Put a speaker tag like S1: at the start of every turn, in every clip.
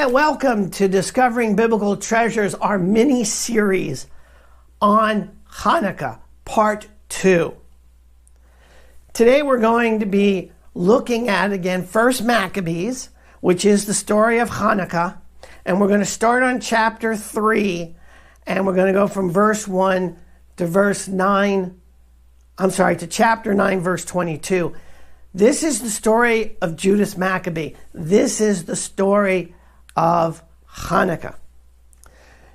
S1: Hi, welcome to Discovering Biblical Treasures, our mini-series on Hanukkah, Part 2. Today we're going to be looking at, again, 1 Maccabees, which is the story of Hanukkah, and we're going to start on chapter 3, and we're going to go from verse 1 to chapter 9, verse 22. This is the story of Judas Maccabee. This is the story of Hanukkah.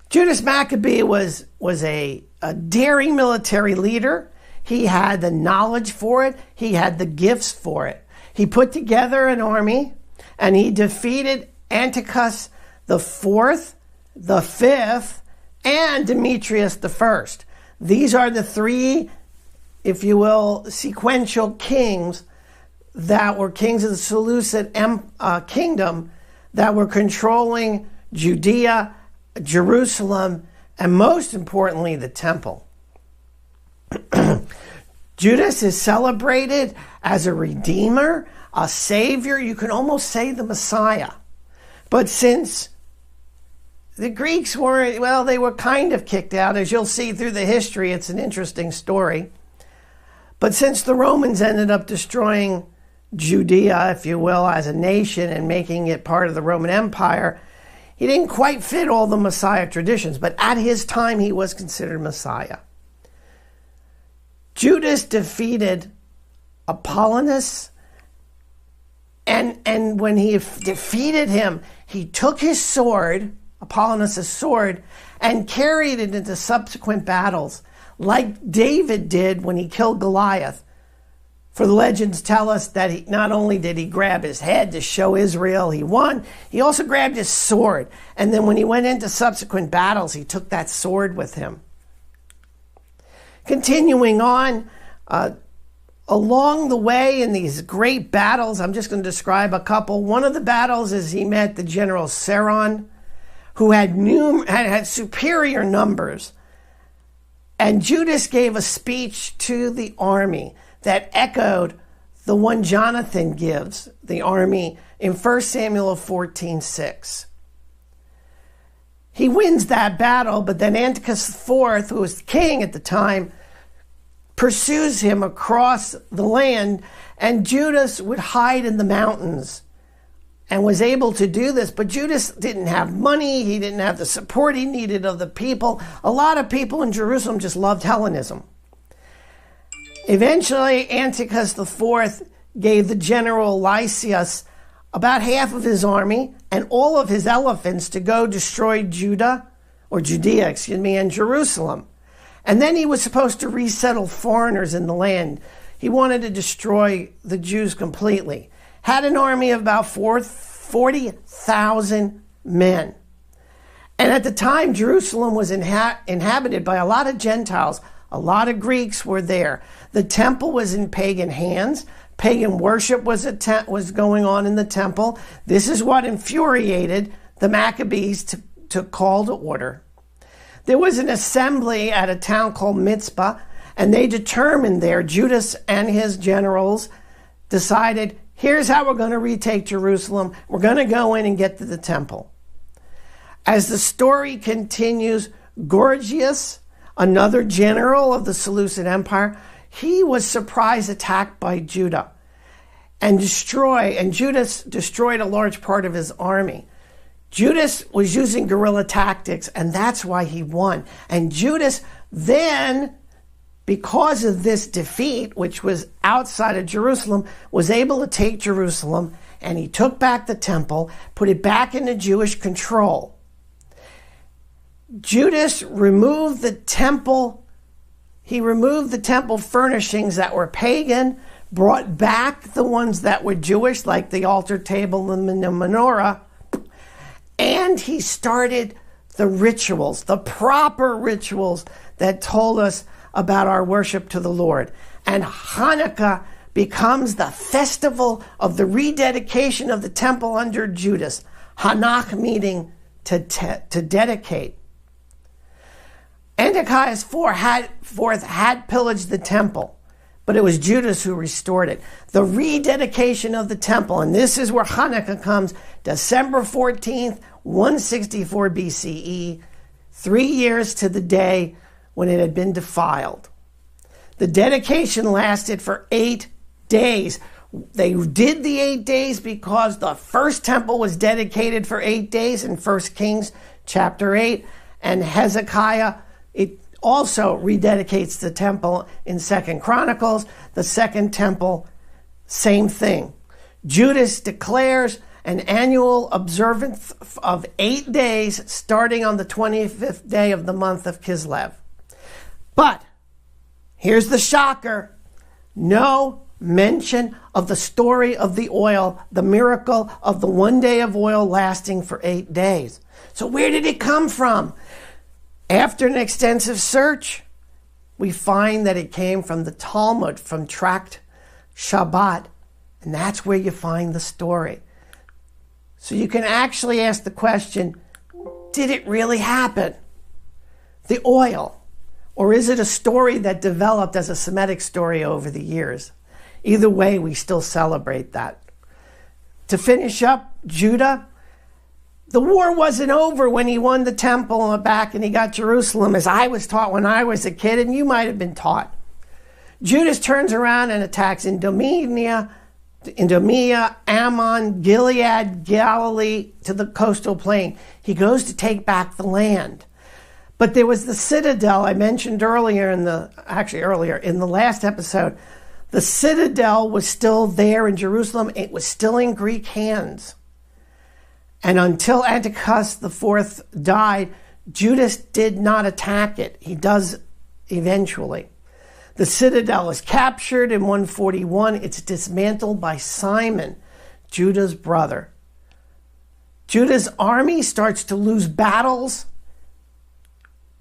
S1: Judas Maccabee was a daring military leader. He had the knowledge for it. He had the gifts for it. He put together an army and he defeated Antiochus the Fourth, the Fifth, and Demetrius the First. These are the three, if you will, sequential kings that were kings of the Seleucid kingdom that were controlling Judea, Jerusalem, and most importantly, the temple. Judas is celebrated as a redeemer, a savior, you can almost say the Messiah. But since the Greeks weren't, well, they were kind of kicked out, as you'll see through the history, it's an interesting story. But since the Romans ended up destroying Judea, if you will, as a nation and making it part of the Roman Empire, he didn't quite fit all the Messiah traditions, but at his time he was considered Messiah. Judas defeated Apollonius, and when he defeated him, he took his sword, Apollonius' sword, and carried it into subsequent battles, like David did when he killed Goliath. For the legends tell us that not only did he grab his head to show Israel he won, he also grabbed his sword. And then when he went into subsequent battles, he took that sword with him. Continuing on, along the way in these great battles, I'm just going to describe a couple. One of the battles is he met the general Seron, who had superior numbers. And Judas gave a speech to the army that echoed the one Jonathan gives the army in 1 Samuel 14:6. He wins that battle, but then Antiochus IV, who was king at the time, pursues him across the land, and Judas would hide in the mountains and was able to do this. But Judas didn't have money. He didn't have the support he needed of the people. A lot of people in Jerusalem just loved Hellenism. Eventually, Antiochus IV gave the general Lysias about half of his army and all of his elephants to go destroy Judea, and Jerusalem. And then he was supposed to resettle foreigners in the land. He wanted to destroy the Jews completely. Had an army of about 40,000 men. And at the time, Jerusalem was inhabited by a lot of Gentiles. A lot of Greeks were there. The temple was in pagan hands. Pagan worship was going on in the temple. This is what infuriated the Maccabees to call to order. There was an assembly at a town called Mizpah, and they determined there, Judas and his generals decided, here's how we're going to retake Jerusalem. We're going to go in and get to the temple. As the story continues, Gorgias, another general of the Seleucid Empire, he was surprise attacked by Judah and Judas destroyed a large part of his army. Judas was using guerrilla tactics, and that's why he won. And Judas then, because of this defeat, which was outside of Jerusalem, was able to take Jerusalem, and he took back the temple, put it back into Jewish control. Judas removed the temple. He removed the temple furnishings that were pagan, brought back the ones that were Jewish, like the altar table and the menorah, and he started the rituals, the proper rituals that told us about our worship to the Lord. And Hanukkah becomes the festival of the rededication of the temple under Judas. Hanach meaning to dedicate. Antiochus IV had pillaged the temple, but it was Judas who restored it. The rededication of the temple, and this is where Hanukkah comes, December 14th, 164 BCE, 3 years to the day when it had been defiled. The dedication lasted for 8 days. They did the 8 days because the first temple was dedicated for 8 days in 1 Kings chapter 8, and Hezekiah, it also rededicates the temple in 2 Chronicles. The second temple, same thing. Judas declares an annual observance of 8 days starting on the 25th day of the month of Kislev. But here's the shocker. No mention of the story of the oil, the miracle of the 1 day of oil lasting for 8 days. So where did it come from? After an extensive search, we find that it came from the Talmud, from Tract Shabbat, and that's where you find the story. So you can actually ask the question, did it really happen? The oil, or is it a story that developed as a Semitic story over the years? Either way, we still celebrate that. To finish up, Judah, the war wasn't over when he won the temple back and he got Jerusalem, as I was taught when I was a kid, and you might have been taught. Judas turns around and attacks Idumea, Ammon, Gilead, Galilee, to the coastal plain. He goes to take back the land. But there was the citadel I mentioned earlier in the last episode. The citadel was still there in Jerusalem. It was still in Greek hands. And until Antiochus IV died, Judas did not attack it. He does eventually. The citadel is captured in 141. It's dismantled by Simon, Judah's brother. Judah's army starts to lose battles.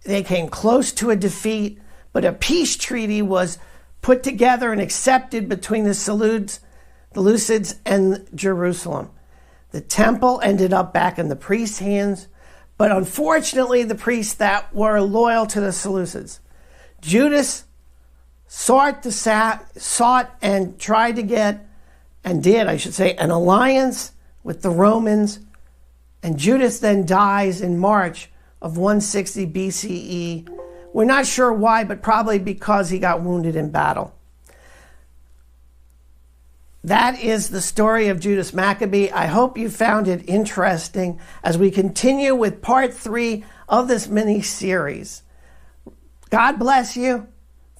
S1: They came close to a defeat, but a peace treaty was put together and accepted between the Seleucids and Jerusalem. The temple ended up back in the priests' hands, but unfortunately the priests that were loyal to the Seleucids. Judas sought and tried to get, and did, I should say, an alliance with the Romans, and Judas then dies in March of 160 BCE. We're not sure why, but probably because he got wounded in battle. That is the story of Judas Maccabee. I hope you found it interesting as we continue with part 3 of this mini-series. God bless you.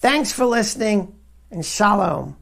S1: Thanks for listening, and shalom.